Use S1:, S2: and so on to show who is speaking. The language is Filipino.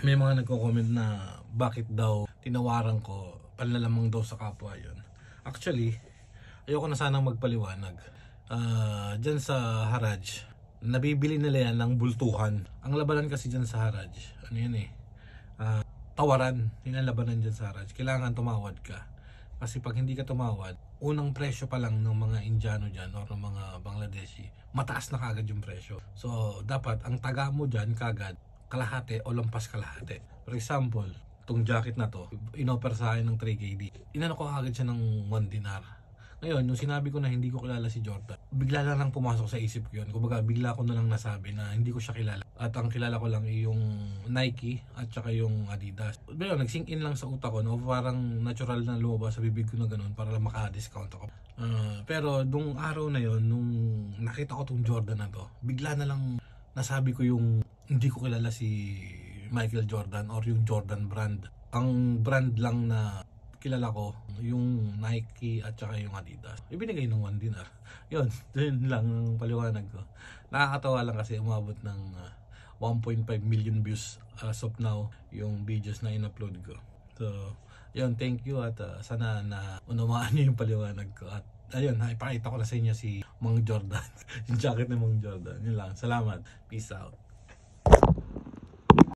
S1: May mga nagko-comment na bakit daw tinawaran ko, panlalamang daw sa kapwa yun. Actually, ayoko na sanang magpaliwanag. Dyan sa Haraj, nabibili nila yan ng bultuhan. Ang labanan kasi dyan sa Haraj, ano yan tawaran. Yun ang labanan dyan sa Haraj. Kailangan tumawad ka. Kasi pag hindi ka tumawad, unang presyo pa lang ng mga Indiano dyan o ng mga Bangladeshi, mataas na kagad yung presyo. So, dapat ang taga mo dyan kagad, kalahati o lampas kalahati. For example, itong jacket na to, inoffer sa akin ng 3KD. Inano ko agad siya ng 1 dinar. Ngayon, nung sinabi ko na hindi ko kilala si Jordan, bigla lang pumasok sa isip ko yun. Kumbaga, bigla ko na lang nasabi na hindi ko siya kilala. At ang kilala ko lang ay yung Nike at saka yung Adidas. Pero nag-sink in lang sa utak ko, no? Parang natural na lumabas sa bibig ko na ganun para lang maka-discount ako. Pero nung araw na yon, nung nakita ko tong Jordan na to, bigla na lang nasabi ko yung hindi ko kilala si Michael Jordan or yung Jordan brand. Ang brand lang na kilala ko, yung Nike at saka yung Adidas. Ibinigay ng 1 dinar. Yun lang ang paliwanag ko. Nakakatawa lang kasi umabot ng 1.5 million views as of now yung videos na in-upload ko. So, yun, thank you at sana na unawaan niyo yung paliwanag ko. At ayun, ipakita ko na sa inyo si Mang Jordan. Yung jacket ni Mang Jordan. Yun lang. Salamat. Peace out.